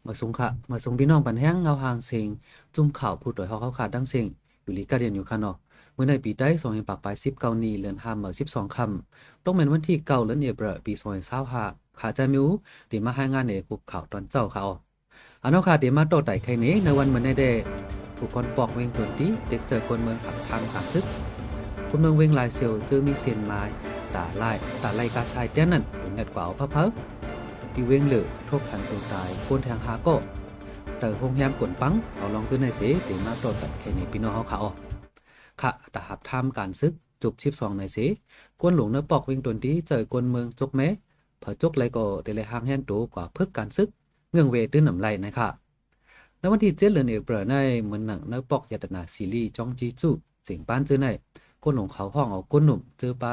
มาสูงค่ะมาสูงพี่น้องปันแห้งเงาหางเสียงจุ่มข่าวผู้ต่อยเขาขาดดังเสียงอยู่ลีกาเดียนอยู่ค่ะเนาะเมื่อในปีได้ส่งให้ปากปลาย19นี้เลือนห้าม12คำต้องเป็นวันที่9เดือนเอเบรปี2025ขาใจมิวตีมาให้งานในภูเขาตอนเจ้าเขาอันนั้นค่ะตีมาโตไต่ใครนี้ในวันเหมือนในเดผู้คนปอกเวงตัวที่เด็กเจอคนเมืองขับทางขาซึกคนเมืองเวงลายเซียวจื้อมีเสียนไม้ตาไล่กาชายเจ้านั่นเป็นเน็ตกว่าเพ้อที่เวงเหลือทบพันตัวตายคนแทงหาก็เตอโรงแรมกวนปังเอาลองตื้อในเสตีมาโตไต่ใครนี้พี่น้องเขาค่ะแต่หับทำการซึกจุบ12ในเสกวนหลวงเนื้อปอกเวงตัวที่เจอกวนเมืองจกแม้เผอจกไรก็เดลหางแห่นตัวกว่าเพิกการซึกเงื่องเวตื้นหนำไรนะคะในวันที่7เดือนเอเบรในเหมือนหนังเนื้อปอกยตนาซีรีส์จองจีจูเสียงป้านเจอในก้นหลงเขาห้องเอาก้นหนุ่มเจอปลา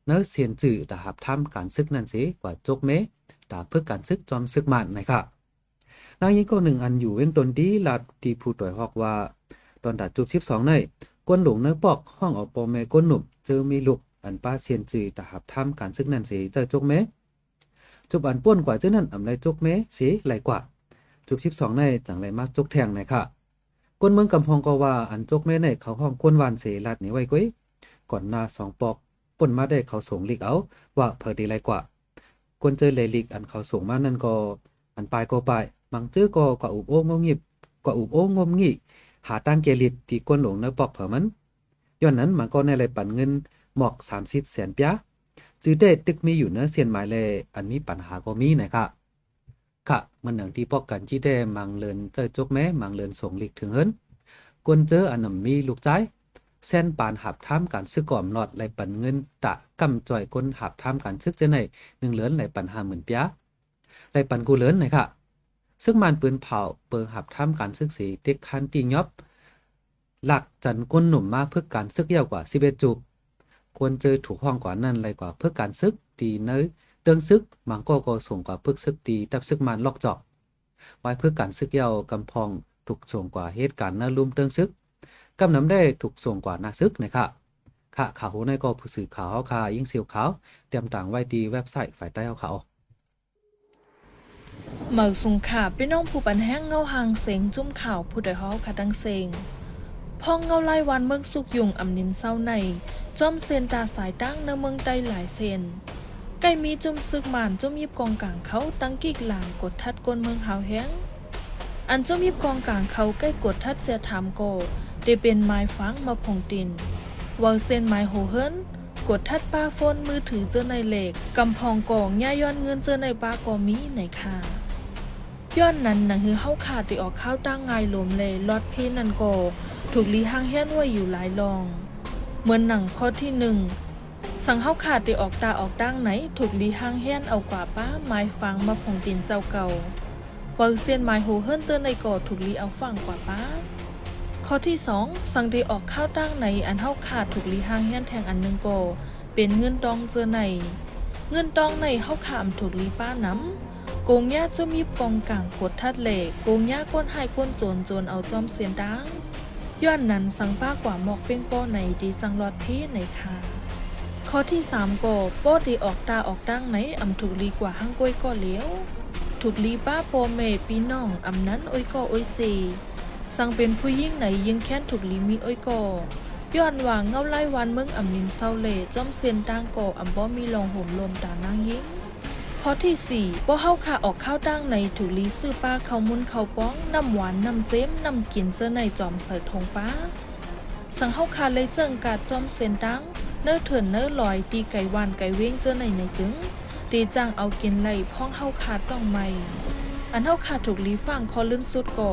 เนื้อเสียนจื่อแต่หับทำการซึกนั่นสิกว่าจกเมแต่เพื่อการซึกจอมซึกมันนะครับนางยิงก็หนึ่งอันอยู่เว้นตนดีลาดที่ผู้ต่อยฮอกว่าตอนตัดจุบ12ในก้นหลงเนื้อปอกห้องเอาปอเมก้นหนุ่มเจอมีลูกอันป้าเสียนจื่อแต่หับทำการซึกนั่นสิเจอจกเมจุบอันป้วนกว่าเจ้านั่นอำไรจกเมสิไหลกว่าจุบ12ในจังไรมากจกแทงนะครับกวนเมืองกำพองก็ว่าอันจกแม่ในเขาห้องควนวานเสลัดนี่ไว้กุ้ยก่อนหน้า2ปอกป่นมาได้เขาส่งลิกเอาว่าเพิดดีไรกว่ากวนเจอเลยลิกอันเขาส่งมานั่นก็อันปลายก็ปลายมังเจอก็กว่าอุบโอ้งงงิบกว่าอุบโอ้งมงี้หาตั้งเกลิดที่กวนหลงเนื้อปอกเผอมันย้อนนั้นมันก็ในไรปั่นเงินหมอก30 แสนปะจื้อเด็ดตึกมีอยู่เนื้อเสียนหมายเลยอันมีปัญหาก็มีนะครับค่ะมันหนังที่ปอกกันที่ได้มังเลินเจอจกแม้มังเลินส่งลิกถึงเฮิรนกวนเจออันนำมีลูกใจเส้นปานหับท่ามการซื้อก่อมหลอดไหลปันเงินตะกำจ่อยก้นหับท่ามการซึกเจใน1เหลือนไหลปัน50,000ปะไหลปันกูเหลือนไหนค่ะซึ่งมันปืนเผาเปิงหับท่ามการซึกสีเด็กคันตียอบหลักจันก้นหนุ่มมาเพื่อการซึกยาวกว่า11จุบควรเจอถูกห้องกว่านั้นเลยกว่าเพื่อการซึกตีเนื้อเดิงซึกมังก็ส่งกว่าเพื่อซึกตีตับซึกมันลอกจอกไว้เพื่อการซึกยาวกำพองถูกส่งกว่าเหตุการณ์น่าลุ่มเดิงซึกกำน้ำได้ถูกส่งกว่านาซึกนะครับค่ะข่าวในก็ผู้สื่อข่าวค่ะยิ่งเสียวขาวเตรียมต่างไว้ดีเว็บไซต์ฝ่ายใต้เขาเหมือสุงขาพี่น้องผู้ปันแห้งเงาหางเสียงจุ่มข่าวผู้ใดฮอขัดดังเสียงพ่องเงาไล่วันเมืองสุกยุงอำนิมเศร้าในจอมเซนตาสายตั้งในเมืองใต้หลายเซนไก่มีจุ่มซึกหมานจุ่มยิบกองกลางเขาตั้งกิกหลานกดทัดกลเมืองหาวแห้งอันจุ่มยิบกองกลางเขาใกล้กดทัดเสียถามโกได้เป็นไม้ฟังมาพงตินวางเส้นไม้โหเฮิรนกดทัดป้าฟนมือถือเจอในเหล็กกำพองกองย่าย้อนเงินเจอในป้ากอมีในคาย้อนนั้นหนังฮือเฮาขาดที่ออกข้าวตั้งไงลมเลยลอดเพนันโกถูกลีห้างเฮี้ยนไว้อยู่หลายลองเหมือนหนังข้อที่1สั่งเฮาขาดที่ออกตาออกตั้งไหนถูกลีห้างเฮี้ยนเอากว่าป้าไม้ฟังมาผงตินเจ้าเก่าวังเซียนไม้โหเฮิรนเจอในก่อถูกลีเอาฟังกว่าป้าข้อที่2สั่งที่ออกข้าวตั้งไหนอันเฮาขาดถูกลีห้างเฮี้ยนแทงอันนึงก่อเป็นเงินดองเจอในเงินดองในเฮาขามถูกลีป้าน้ำโกงย่าจะมีปองกลางกดทัดเหล็กโกงย่าก้นให้ก้นโจรเอาจอมเสียนดังย้อนนั้นสังป้ากว่าหมอกเป้งป้อในดีจังรอดพีในค่ะข้อที่3ก็ป้อดีออกตาออกตั้งไหนอำถูกลีกว่าห้างก้อยก็เลี้ยวถูกลีป้าโปเมปีน้องอำนั้นอ้อยก็อ้อยสีสังเป็นผู้ยิ่งไหนยิ่งแค้นถูกลีมีอ้อยก็ย้อนว่าเงาไล่วันเมืองอำนิมเศร้าเล่จอมเสียนดังก็อำบ่มีลองห่มลมตานางยิ่งข้อที่4ป้อเฮาขาออกข้าวตั้งในถูกลีซื้อป้าเขามุนเขาป้องน้ำหวานน้ำเจ้มน้ำกินเจอในจอมเสิร์ทงป้าสังเฮาขาเลยเจิงกาดจอมเสียนดังเนื้อเถื่อนเนื้อลอยตีไก่วานไก่เว้งเจอในจึงตีจังเอากินไหลพ้องเฮาขาดต้องไม่อันเฮาขาดถูกลีฟังคอลื่นสุดก่อ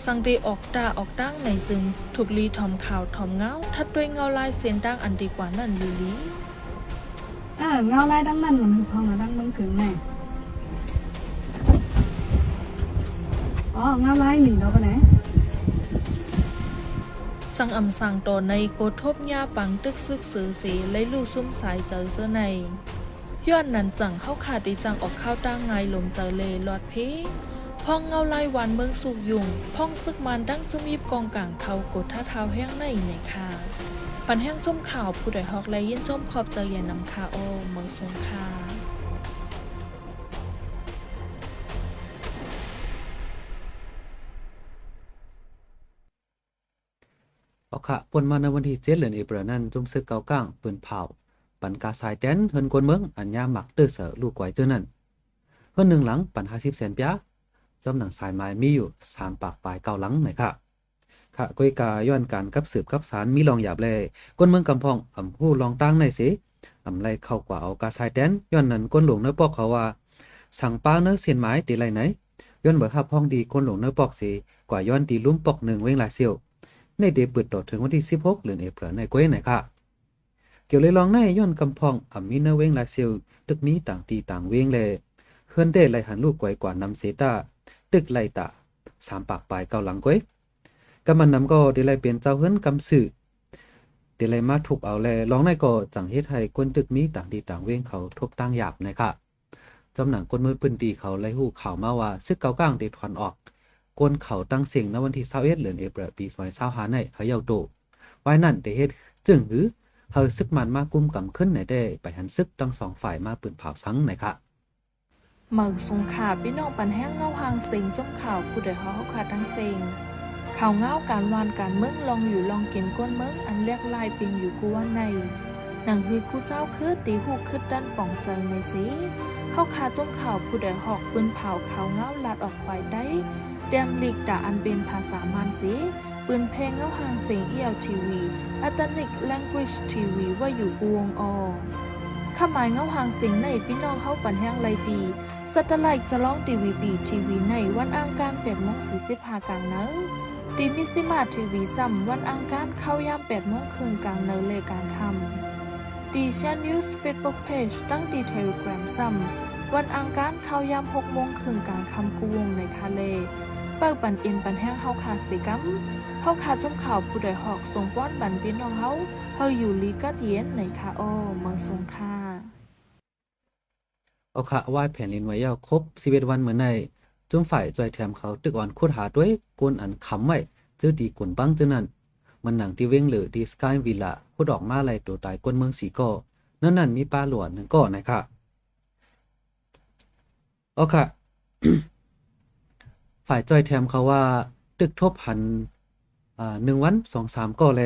สังดีออกตาออกตั้งในจึงถูกลีถอมข่าวถอมเงาทัดด้วยเงาลายเสียนดังอันดีกว่านั่นลีลีเงาไล่ดังนั้นมันคือพองดังมึงถึงแน่เงาไล่หนีเราไปไหนสังอำสั่งต่อในโกทบหญ้าปังตึกซึกสือสีไล่ลูกซุ้มสายเจอเสื้อในย้อนนั้นจังเข้าขาดดีจังออกข้าวตั้งไงลมเจอเลลอดเพพ่องเงาไล่วันเมืองสุกยุงพ่องซึกมันดังจุ่มยิบกองกลางเขากดท่าเท้าแห้งในค่ะปันแห้งจมข่าวผู้ใดฮอกและยินจมขอบเจออย่านำคาโอเมืองสงคา เอาค่ะป่นมาในวันที่7เดือนเอเปรนั้นจุ่มซึกเกาก้างปืนเผาปันกาสายแตนเฮินกวนเมืองอัญญาหมักตื้อเสือลูกไว้เจอนั่นเฮินหนึ่งหลังปัน50แสนปียจอมหนังสายไม้มีอยู่3ปากปลาย9หลังไหนค่ะค่ะก้อยกาย้อนการกับสืบกับสารมีลองหยาบแลกวนเมืองกำพองอำฮู้ลองตั้งในสิอำไลเข้ากว่าเอากาสายแตนย้อนนั้นกวนหลวงเนื้อปอกเขาว่าสั่งป้าเนื้อเสียนไม้ตีไรไหนย้อนเบิกขับห้องดีกวนหลวงเนื้อปอกสิกว่าย้อนตีลุ่มปอก1เว้งหลายเซียวในเดเปิดต่อถึงวันที่16เดือนเอเปรในก้อยไหนค่ะเกี่ยวเลยลองในย้อนกำพองอำมีเนื้อเว้งหลายเซียวตึกมีต่างตีต่างเว้งเลยเฮือนได้ไหลหันลูกไกวกว่านำเสตาตึกไหลตา3ปากปลาย9หลังก้อยกำมันนำก็ได้ไหลเป็นเจ้าเฮือนกำสื่อได้ไหลมาถูกเอาแลลองในก็จังเฮ็ดให้คนตึกมีต่างตีต่างเว้งเขาทบตั้งหยาบนะคะจอมหนังคนมือปืนตีเขาไล่ฮู้ข่าวมาว่าซึกเกาก้างได้ถอนออกกวนเขาตั้งเสียงในวันที่21เดือนเอเปรปี2025ในเขาเยาโตไว้นั่นได้เฮ็ดจึงหือเฮาซึกมันมากุมกำขึ้นในได้ไปหันซึกทั้งสองฝ่ายมาปืนเผาซังนะคะหมึกสงขาพี่น้องปันแห้งเงาหางเสียงจมข่าวผู้ใดเขาขาดทั้งเสียงข่าวเงาการวานการเมืองลองอยู่ลองกินก้นเมืองอันเรียกลายปิงอยู่กูว่าในหนังฮือคู่เจ้าคืดตีหูคืดด้านป่องเจิงในสิเขาขาจมข่าวผู้ใดหอกปืนเผาข่าวเงาลาดออกไฟได้เดมลิกด่าอันเป็นภาษามานสิปืนเพลงเงาหางเสียงELTV Ethnic Language TV ว่าอยู่อวงอข้าหมายเงาหางเสียงในพี่น้องเฮาปันแห้งไรดีสัตไลท์จะร้องทีวีในวันอังคาร8:45กลางเนอดีมิซิมาทีวีซ้ำวันอังคารเข้ายาม8:30กลางเนอเลการคำดีชานิวส์เฟซบุ๊กเพจตั้งดีเทเลกราฟซ้ำวันอังคารเข้ายาม6:30กลางคำกูวงในคาเลเปิดปันเอ็นปันแห้งเฮาขาดสิกัมเฮาขาดจมข่าวผู้ใดหอกส่งป้อนบันพี่น้องเฮาอยู่ลีกัดเย็นในคาโอเมืองสงขลาเอาค่ะไหว้แผ่นลินไว้ยาวครบ11วันเหมือนในจุ่มฝ่ายจอยแถมเขาตึกอ่อนคุดหาด้วยกวนอันค้ำไว้จื้อดีกวนบังจื้อนั่นมันหนังที่เว้งหรือดีสกายวิลล่าคุดออกมาไหลตัวตายกวนเมืองสีก่อนั่นมีปลาหลวนนึงก่อนะคะเอาค่ะ ฝ่ายจอยแถมเขาว่าตึกทบหัน1วัน 2-3 ก่อแล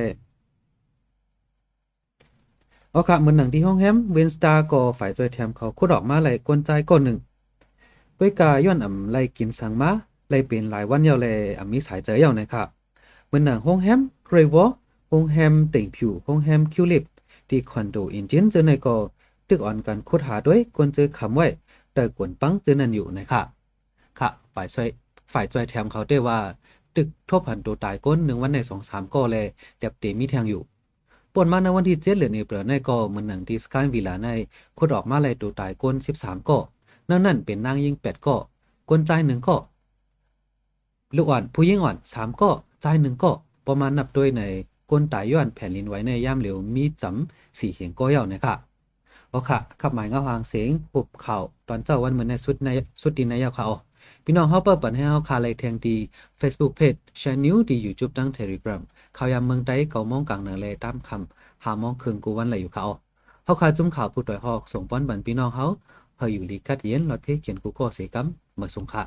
เอาค่ะเหมือนหนังที่ห้องแฮมเวนสตาร์ก็ฝ่ายจอยแถมเขาคุดออกมาไหลกวนใจก่อนหนึ่งก้อยกาย้อนไหลกินสังมาไหลเป็นหลายวันยาวแลมีสายเจอยาวนะครับเหมือนหนังห้องแฮมเกรวอห้องแฮมเต่งผิวห้องแฮมคิวลิปที่คอนโดอินจินเจอในก็ตึกอ่อนกันคุดหาด้วยกวนเจอคำไว้แต่กวนปังเจอนั่นอยู่นะครับค่ะฝ่ายจอยแถมเขาได้ว่าตึกทั่วพันตัวตายก้น1วันใน 2-3 ก่อแลเต็บเตมีแทงอยู่ป่นมาในวันที่7เดือนเอเปรในก็เหมือนหนังที่สกายวิลล่าในคุดออกมาไหลตัวตายก้น13ก่อนั่นเป็นนางยิง8ก่อกวนใจ1ก่อลูกอ่อนผู้ยิงอ่อน3ก่อใจ1ก่อประมาณนับด้วยในกวนตายย้อนแผ่นลินไว้ในย่ามเหลวมีจำ4เหียงก่อยาวนะครับโอค่ะขับหมายเงาหางเสียงปุบเข่าตอนเจ้าวันเหมือนในสุดดินในยาวเขาพี่น้องเฮาเปิดปันให้เฮาคาไลแทงดี Facebook Page Channel ดี YouTube ดัง Telegram ข่าวยามเมืองใต้9:00 กลางเนือแลตามคำ5:00 ครึ่งกูวันไหลอยู่เขาเฮาคาจุ่มข่าวผู้ต่อยฮอกส่งป้อนบันพี่น้องเฮาอยู่ลีกัดเย็นรถเพเขียนกูก็เสกำเมื่อสงค่ะ